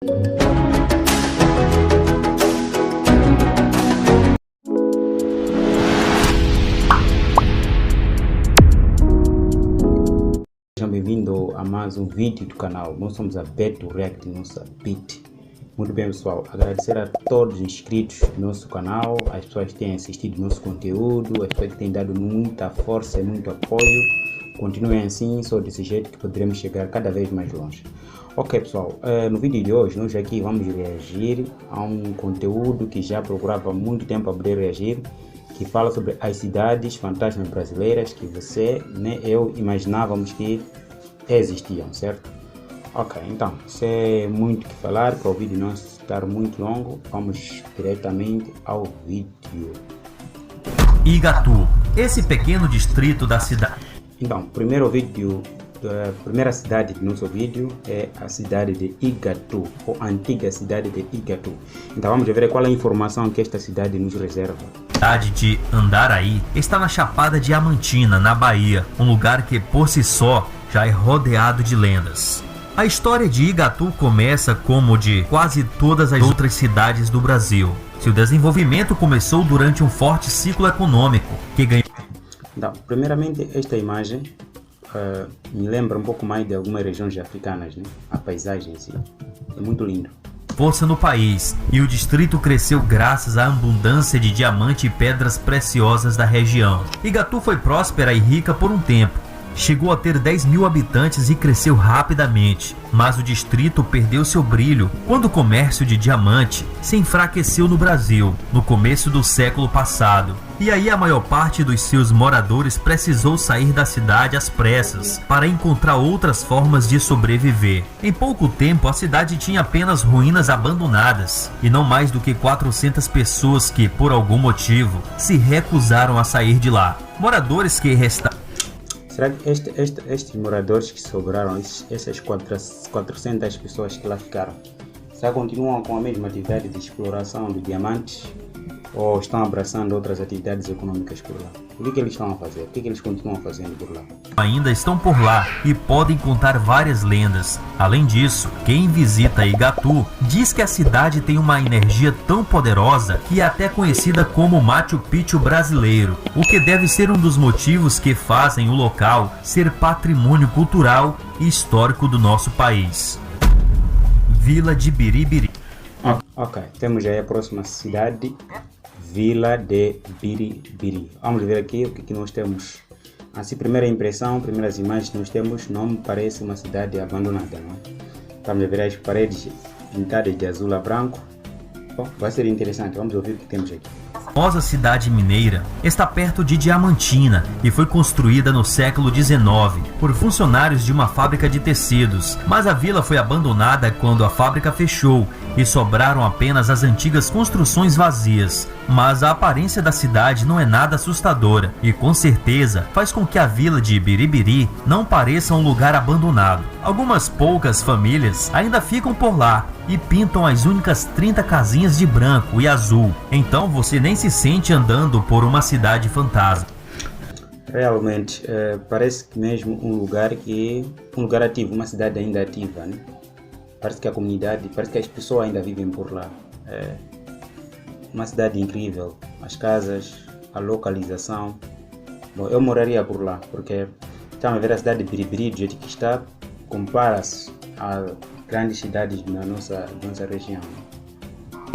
Sejam bem-vindos a mais um vídeo do canal. Nós somos a Beto React, nossa Beat. Muito bem, pessoal, agradecer a todos os inscritos do nosso canal, as pessoas que têm assistido nosso conteúdo, as pessoas que têm dado muita força e muito apoio. Continuem assim, só desse jeito que poderemos chegar cada vez mais longe. Ok, pessoal, no vídeo de hoje nós aqui vamos reagir a um conteúdo que já procurava há muito tempo a poder reagir, que fala sobre as cidades fantasmas brasileiras que você nem eu imaginávamos que existiam, certo? Ok, então, sem muito o que falar, para o vídeo não estar muito longo, vamos diretamente ao vídeo. Igatu, esse pequeno distrito da cidade. Então, primeiro vídeo, a primeira cidade do nosso vídeo é a cidade de Igatu, ou antiga cidade de Igatu. Então vamos ver qual é a informação que esta cidade nos reserva. A cidade de Andaraí está na Chapada Diamantina, na Bahia, um lugar que por si só já é rodeado de lendas. A história de Igatu começa como de quase todas as outras cidades do Brasil. Seu desenvolvimento começou durante um forte ciclo econômico que ganhou. Então, primeiramente, esta imagem me lembra um pouco mais de algumas regiões africanas, né? A paisagem em si é muito lindo. Força no país, e o distrito cresceu graças à abundância de diamante e pedras preciosas da região. Igatu foi próspera e rica por um tempo. Chegou a ter 10 mil habitantes e cresceu rapidamente, mas o distrito perdeu seu brilho quando o comércio de diamante se enfraqueceu no Brasil, no começo do século passado. E aí a maior parte dos seus moradores precisou sair da cidade às pressas para encontrar outras formas de sobreviver. Em pouco tempo a cidade tinha apenas ruínas abandonadas e não mais do que 400 pessoas que, por algum motivo, se recusaram a sair de lá. Moradores que restaram. Será que estes moradores que sobraram, essas 400 pessoas que lá ficaram, será que continuam com a mesma atividade de exploração de diamantes ou estão abraçando outras atividades econômicas por lá? O que eles estão a fazer? O que eles continuam fazendo por lá? Ainda estão por lá e podem contar várias lendas. Além disso, quem visita Igatu diz que a cidade tem uma energia tão poderosa que é até conhecida como Machu Picchu brasileiro, o que deve ser um dos motivos que fazem o local ser patrimônio cultural e histórico do nosso país. Vila de Biribiri. Ok, temos aí a próxima cidade, Vila de Biribiri. Vamos ver aqui o que nós temos. Assim, primeira impressão, primeiras imagens que nós temos, não me parece uma cidade abandonada, não é? Vamos ver as paredes pintadas de azul a branco. Bom, vai ser interessante, vamos ouvir o que temos aqui. A famosa cidade mineira está perto de Diamantina e foi construída no século XIX por funcionários de uma fábrica de tecidos, mas a vila foi abandonada quando a fábrica fechou e sobraram apenas as antigas construções vazias. Mas a aparência da cidade não é nada assustadora e com certeza faz com que a vila de Biribiri não pareça um lugar abandonado. Algumas poucas famílias ainda ficam por lá e pintam as únicas 30 casinhas de branco e azul, então você nem se sente andando por uma cidade fantasma. Realmente, parece mesmo um lugar ativo, uma cidade ainda ativa, né? Parece que a comunidade, parece que as pessoas ainda vivem por lá. Uma cidade incrível, as casas, a localização. Bom, eu moraria por lá, porque estamos a ver a cidade de Biribiri, do jeito que está, compara-se a grandes cidades da nossa região.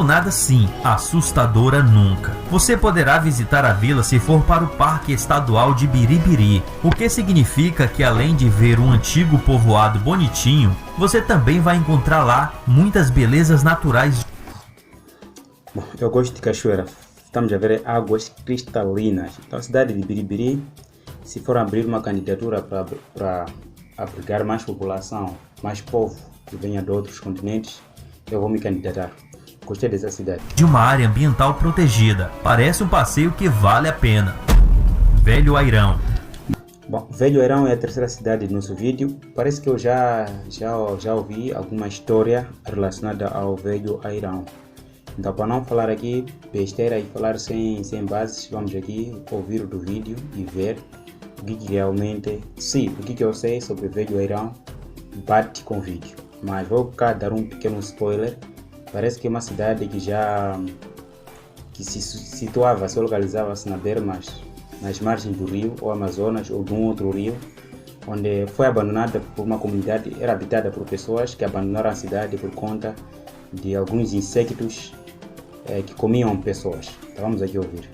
Nada sim, assustadora nunca. Você poderá visitar a vila se for para o Parque Estadual de Biribiri, o que significa que além de ver um antigo povoado bonitinho, você também vai encontrar lá muitas belezas naturais. Bom, eu gosto de cachoeira, estamos a ver águas cristalinas. Então a cidade de Biribiri, se for abrir uma candidatura para abrigar mais população, mais povo que venha de outros continentes, eu vou me candidatar. Gostei dessa cidade. De uma área ambiental protegida. Parece um passeio que vale a pena. Velho Airão. Bom, Velho Airão é a terceira cidade do nosso vídeo. Parece que eu já ouvi alguma história relacionada ao Velho Airão. Então, para não falar aqui besteira e falar sem bases, vamos aqui ouvir do vídeo e ver o que realmente, sim, o que eu sei sobre Velho Airão bate com o vídeo. mas vou cá dar um pequeno spoiler. Parece que é uma cidade que se situava, se localizava-se nas margens do rio, ou Amazonas, ou de um outro rio, onde foi abandonada por uma comunidade, era habitada por pessoas que abandonaram a cidade por conta de alguns insectos que comiam pessoas. Então vamos aqui ouvir.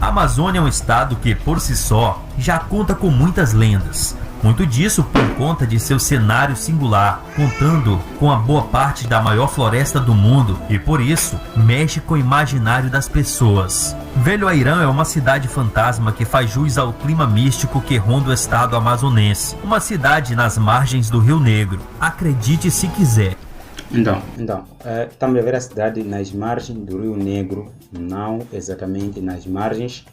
A Amazônia é um estado que, por si só, já conta com muitas lendas. Muito disso por conta de seu cenário singular, contando com a boa parte da maior floresta do mundo e, por isso, mexe com o imaginário das pessoas. Velho Airão é uma cidade fantasma que faz jus ao clima místico que ronda o estado amazonense. Uma cidade nas margens do Rio Negro. Acredite se quiser. Então, estamos a ver a cidade nas margens do Rio Negro, não exatamente nas margens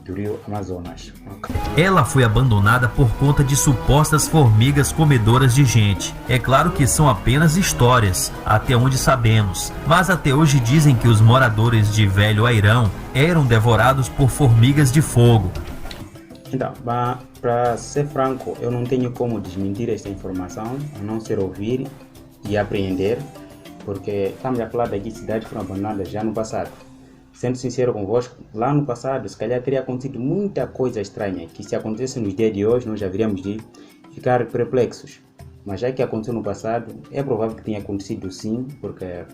do Rio Amazonas. Okay. Ela foi abandonada por conta de supostas formigas comedoras de gente. É claro que são apenas histórias, até onde sabemos, mas até hoje dizem que os moradores de Velho Airão eram devorados por formigas de fogo. Então, para ser franco, eu não tenho como desmentir esta informação, a não ser ouvir e apreender, porque estamos a falar daqui de cidades que foram abandonadas já no passado. Sendo sincero convosco, lá no passado, se calhar teria acontecido muita coisa estranha, que se acontecesse nos dias de hoje, nós já haveríamos de ficar perplexos. Mas já que aconteceu no passado, é provável que tenha acontecido sim, porque,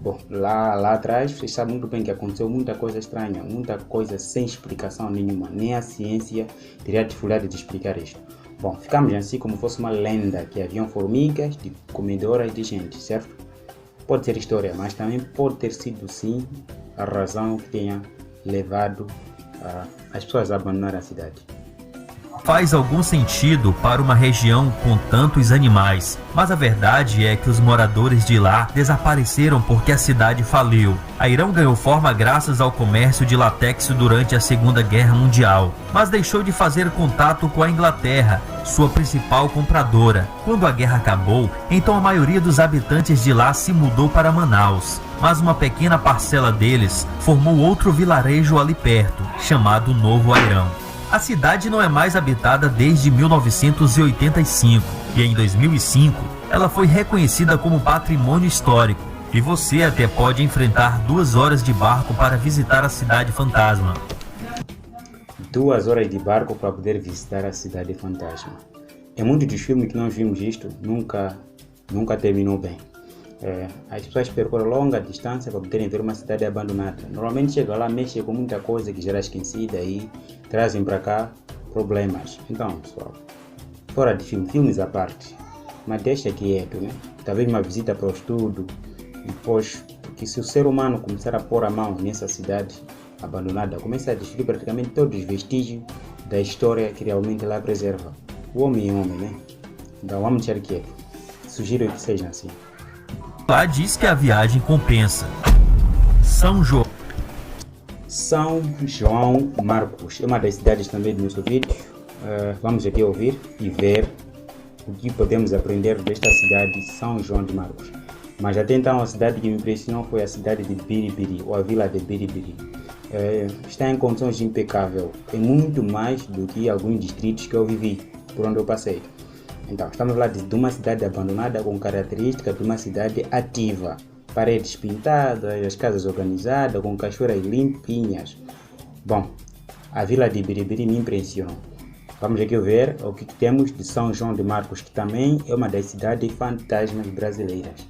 bom, lá atrás, vocês sabem muito bem que aconteceu muita coisa estranha, muita coisa sem explicação nenhuma, nem a ciência teria dificuldade de explicar isto. Bom, ficamos assim como fosse uma lenda, que haviam formigas de comedoras de gente, certo? Pode ser história, mas também pode ter sido sim a razão que tenha levado as pessoas a abandonar a cidade. Faz algum sentido para uma região com tantos animais, mas a verdade é que os moradores de lá desapareceram porque a cidade faliu. Airão ganhou forma graças ao comércio de látex durante a Segunda Guerra Mundial, mas deixou de fazer contato com a Inglaterra, sua principal compradora. Quando a guerra acabou, então a maioria dos habitantes de lá se mudou para Manaus, mas uma pequena parcela deles formou outro vilarejo ali perto, chamado Novo Airão. A cidade não é mais habitada desde 1985 e em 2005 ela foi reconhecida como patrimônio histórico e você até pode enfrentar 2 horas de barco para visitar a cidade fantasma. 2 horas de barco para poder visitar a cidade fantasma. Em muitos dos filmes que nós vimos isto, nunca terminou bem. As pessoas percorrem longa distância para poderem ver uma cidade abandonada. Normalmente chegam lá, mexem com muita coisa que já era esquecida e trazem para cá problemas. Então, pessoal, fora de filmes à parte, mas deixa quieto, né? Talvez uma visita para o estudo, depois, porque se o ser humano começar a pôr a mão nessa cidade abandonada, começa a destruir praticamente todos os vestígios da história que realmente lá preserva. O homem é homem, né? Então vamos deixar quieto. Sugiro que seja assim. Lá diz que a viagem compensa. São João Marcos é uma das cidades também do nosso vídeo. Vamos aqui ouvir e ver o que podemos aprender desta cidade, São João de Marcos. Mas até então a cidade que me impressionou foi a cidade de Biribiri, ou a vila de Biribiri. Está em condições impecáveis, é muito mais do que alguns distritos que eu vivi, por onde eu passei. Então, estamos a falar de uma cidade abandonada com características de uma cidade ativa. Paredes pintadas, as casas organizadas, com cachoeiras limpinhas. Bom, a vila de Biribiri me impressionou. Vamos aqui ver o que temos de São João de Marcos, que também é uma das cidades fantasmas brasileiras.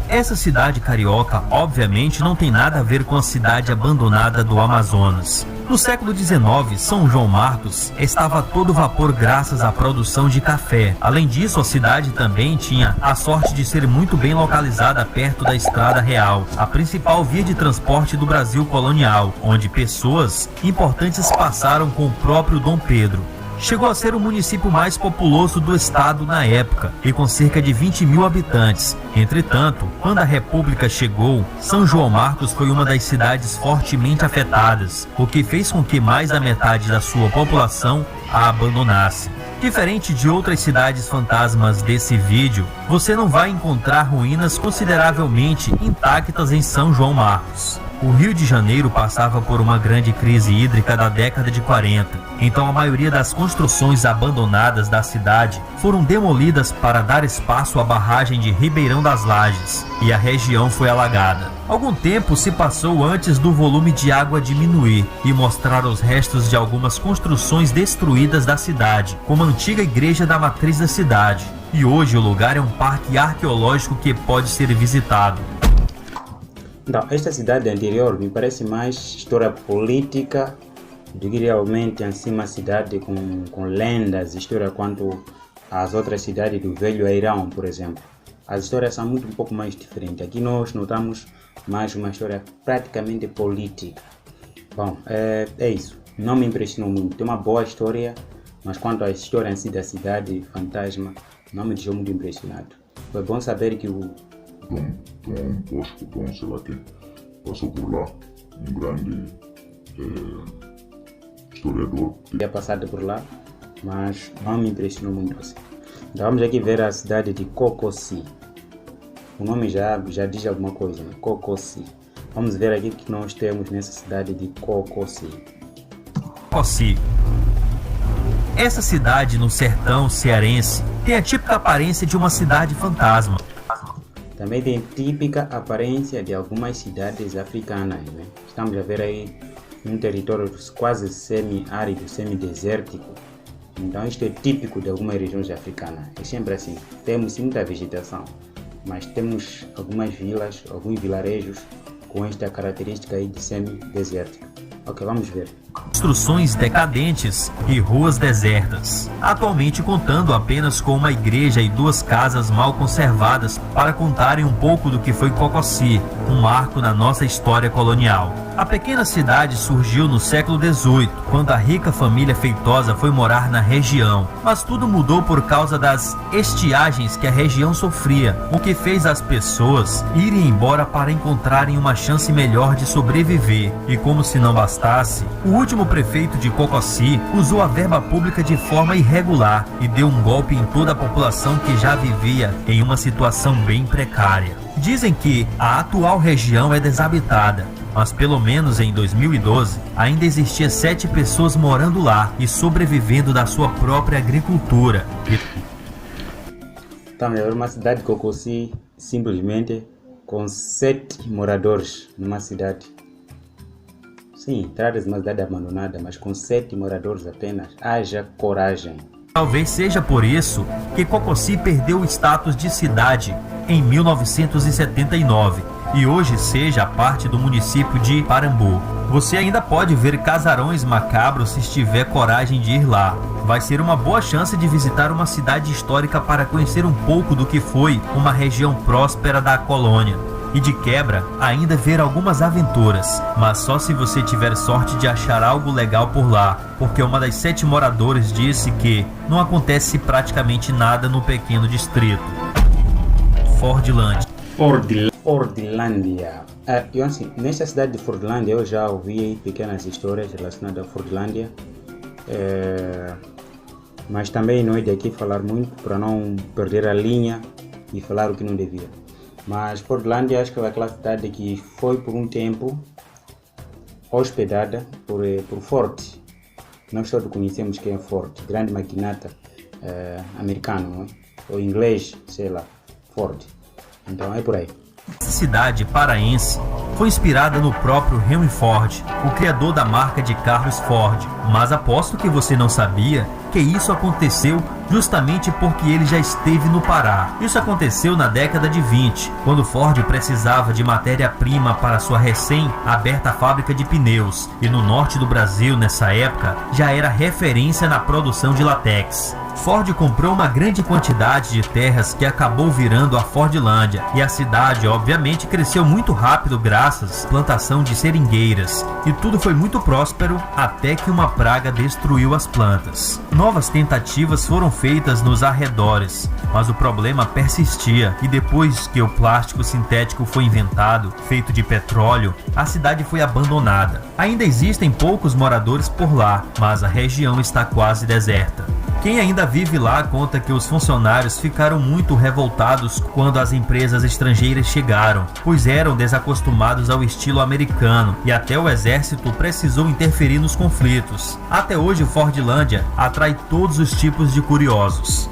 Essa cidade carioca, obviamente, não tem nada a ver com a cidade abandonada do Amazonas. No século XIX, São João Marcos estava a todo vapor graças à produção de café. Além disso, a cidade também tinha a sorte de ser muito bem localizada perto da Estrada Real, a principal via de transporte do Brasil colonial, onde pessoas importantes passaram com o próprio Dom Pedro. Chegou a ser o município mais populoso do estado na época e com cerca de 20 mil habitantes. Entretanto, quando a República chegou, São João Marcos foi uma das cidades fortemente afetadas, o que fez com que mais da metade da sua população a abandonasse. Diferente de outras cidades fantasmas desse vídeo, você não vai encontrar ruínas consideravelmente intactas em São João Marcos. o Rio de Janeiro passava por uma grande crise hídrica da década de 40. Então a maioria das construções abandonadas da cidade foram demolidas para dar espaço à barragem de Ribeirão das Lajes, e a região foi alagada. Algum tempo se passou antes do volume de água diminuir e mostrar os restos de algumas construções destruídas da cidade, como a antiga igreja da matriz da cidade. E hoje o lugar é um parque arqueológico que pode ser visitado. Então, esta cidade anterior me parece mais história política do que realmente assim uma cidade com lendas, história quanto às outras cidades do Velho Airão, por exemplo. As histórias são um pouco mais diferentes. Aqui nós notamos mais uma história praticamente política. Bom, é isso. Não me impressionou muito. Tem uma boa história, mas quanto à história em si da cidade fantasma, não me deixou muito impressionado. Foi bom saber que o Bosco, sei lá quem, passou por lá, um grande historiador. tinha passado por lá, mas não me impressionou muito assim. Então vamos aqui ver a cidade de Cocossi. O nome já diz alguma coisa, né? Cocossi. Vamos ver aqui o que nós temos nessa cidade de Cocossi. Cocossi. Essa cidade no sertão cearense tem a típica aparência de uma cidade fantasma. Também tem típica aparência de algumas cidades africanas, né? Estamos a ver aí um território quase semi-árido, semi-desértico. Então isto é típico de algumas regiões africanas. É sempre assim. Temos muita vegetação, mas temos algumas vilas, alguns vilarejos com esta característica aí de semi-desértico. Ok, vamos ver. Construções decadentes e ruas desertas, atualmente contando apenas com uma igreja e duas casas mal conservadas para contarem um pouco do que foi Cocossi, um marco na nossa história colonial. A pequena cidade surgiu no século XVIII, quando a rica família Feitosa foi morar na região, mas tudo mudou por causa das estiagens que a região sofria, o que fez as pessoas irem embora para encontrarem uma chance melhor de sobreviver. E como se não bastasse, o último prefeito de Cocossi usou a verba pública de forma irregular e deu um golpe em toda a população que já vivia em uma situação bem precária. Dizem que a atual região é desabitada, mas pelo menos em 2012 ainda existia 7 pessoas morando lá e sobrevivendo da sua própria agricultura. Estamos a ver uma cidade de Cocossi simplesmente com 7 moradores numa cidade. Sim, trata-se de uma cidade abandonada, mas com 7 moradores apenas. Haja coragem. Talvez seja por isso que Cocossi perdeu o status de cidade em 1979 e hoje seja parte do município de Parambu. Você ainda pode ver casarões macabros se tiver coragem de ir lá. Vai ser uma boa chance de visitar uma cidade histórica para conhecer um pouco do que foi uma região próspera da colônia. E de quebra, ainda ver algumas aventuras, mas só se você tiver sorte de achar algo legal por lá, porque uma das 7 moradores disse que não acontece praticamente nada no pequeno distrito. Fordlândia. Fordlândia. Eu assim, nessa cidade de Fordlândia eu já ouvi pequenas histórias relacionadas a Fordlândia, mas também não é de aqui falar muito para não perder a linha e falar o que não devia. Mas Fordlândia acho que é aquela cidade que foi por um tempo hospedada por Ford. Nós todos conhecemos quem é Ford, grande magnata americano, não é? Ou inglês, sei lá, Ford. Então é por aí. Essa cidade paraense foi inspirada no próprio Henry Ford, o criador da marca de carros Ford. Mas aposto que você não sabia que isso aconteceu justamente porque ele já esteve no Pará. Isso aconteceu na década de 20, quando Ford precisava de matéria-prima para sua recém-aberta fábrica de pneus. E no norte do Brasil, nessa época, já era referência na produção de latex. Ford comprou uma grande quantidade de terras que acabou virando a Fordlândia, e a cidade obviamente cresceu muito rápido graças à plantação de seringueiras, e tudo foi muito próspero até que uma praga destruiu as plantas. Novas tentativas foram feitas nos arredores, mas o problema persistia, e depois que o plástico sintético foi inventado, feito de petróleo, a cidade foi abandonada. Ainda existem poucos moradores por lá, mas a região está quase deserta. Quem ainda vive lá conta que os funcionários ficaram muito revoltados quando as empresas estrangeiras chegaram, pois eram desacostumados ao estilo americano e até o exército precisou interferir nos conflitos. Até hoje, Fordlândia atrai todos os tipos de curiosos.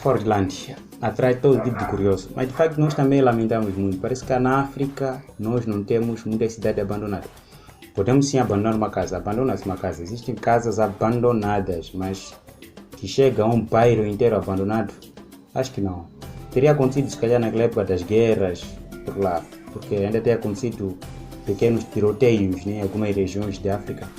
Fordlândia atrai todo tipo de curioso, mas de facto nós também lamentamos muito. Parece que na África nós não temos muita cidade abandonada. Podemos sim abandonar uma casa, abandona-se uma casa. Existem casas abandonadas, mas que chega a um bairro inteiro abandonado? Acho que não. Teria acontecido se calhar naquela época das guerras por lá, porque ainda tem acontecido pequenos tiroteios em algumas regiões de África.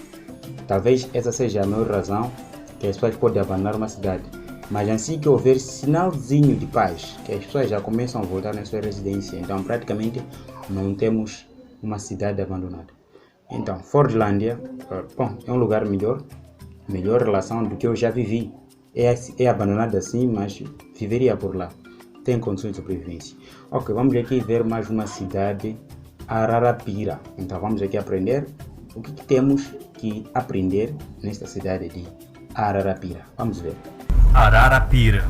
Talvez essa seja a maior razão que as pessoas podem abandonar uma cidade. Mas assim que houver sinalzinho de paz, que as pessoas já começam a voltar na sua residência, então praticamente não temos uma cidade abandonada. Então, Fordlândia, é um lugar melhor relação do que eu já vivi. É abandonado assim, mas viveria por lá. Tem condições de sobrevivência. Ok, vamos aqui ver mais uma cidade, Ararapira. Então vamos aqui aprender o que temos que aprender nesta cidade de Ararapira. Vamos ver. Ararapira.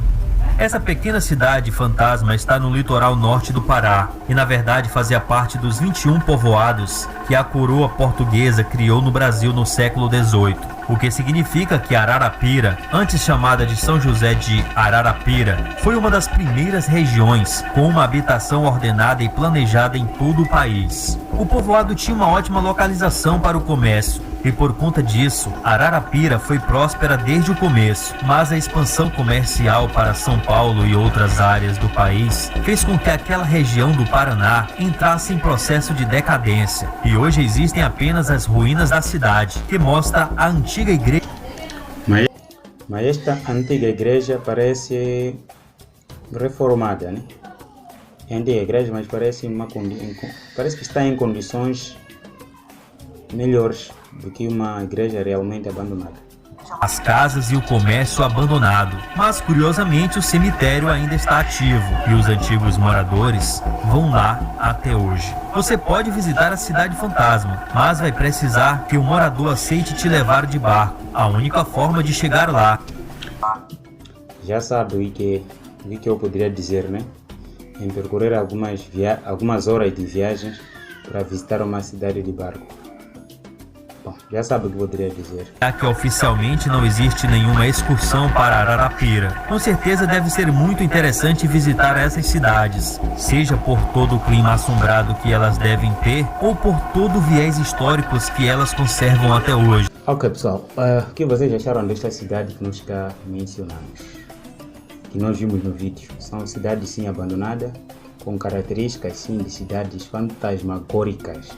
Essa pequena cidade fantasma está no litoral norte do Pará e na verdade fazia parte dos 21 povoados que a coroa portuguesa criou no Brasil no século XVIII. O que significa que Ararapira, antes chamada de São José de Ararapira, foi uma das primeiras regiões com uma habitação ordenada e planejada em todo o país. O povoado tinha uma ótima localização para o comércio e por conta disso, Ararapira foi próspera desde o começo, mas a expansão comercial para São Paulo e outras áreas do país fez com que aquela região do Paraná entrasse em processo de decadência e hoje existem apenas as ruínas da cidade, que mostra a antiga igreja. Mas esta antiga igreja parece reformada, né? É antiga igreja, mas parece que está em condições melhores do que uma igreja realmente abandonada. As casas e o comércio abandonado, mas curiosamente o cemitério ainda está ativo e os antigos moradores vão lá até hoje. Você pode visitar a cidade fantasma, mas vai precisar que o morador aceite te levar de barco, a única forma de chegar lá. Já sabe o que eu poderia dizer, né? Em percorrer algumas horas de viagem para visitar uma cidade de barco. Bom, já sabe o que poderia dizer. Já que oficialmente não existe nenhuma excursão para Ararapira, com certeza deve ser muito interessante visitar essas cidades, seja por todo o clima assombrado que elas devem ter, ou por todo o viés históricos que elas conservam até hoje. Ok pessoal, o que vocês acharam desta cidade que nós cá mencionamos? Que nós vimos no vídeo. São cidades sim abandonadas, com características sim de cidades fantasmagóricas.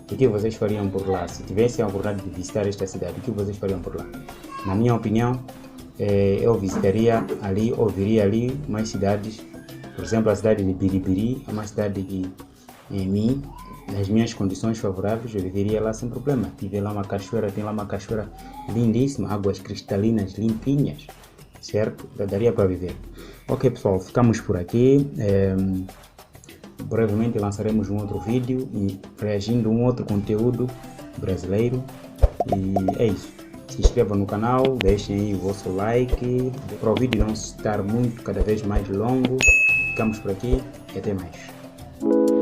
O que vocês fariam por lá? Se tivessem a oportunidade de visitar esta cidade, o que vocês fariam por lá? Na minha opinião, eu visitaria ali, ou viria ali mais cidades. Por exemplo, a cidade de Biribiri é uma cidade que, nas minhas condições favoráveis, eu viveria lá sem problema. Tive lá uma cachoeira, tem lá uma cachoeira lindíssima, águas cristalinas, limpinhas, certo? Daria para viver. Ok pessoal, ficamos por aqui. Brevemente lançaremos um outro vídeo e reagindo a um outro conteúdo brasileiro. E é isso. Se inscrevam no canal, deixem aí o vosso like para o vídeo não estar cada vez mais longo. Ficamos por aqui e até mais.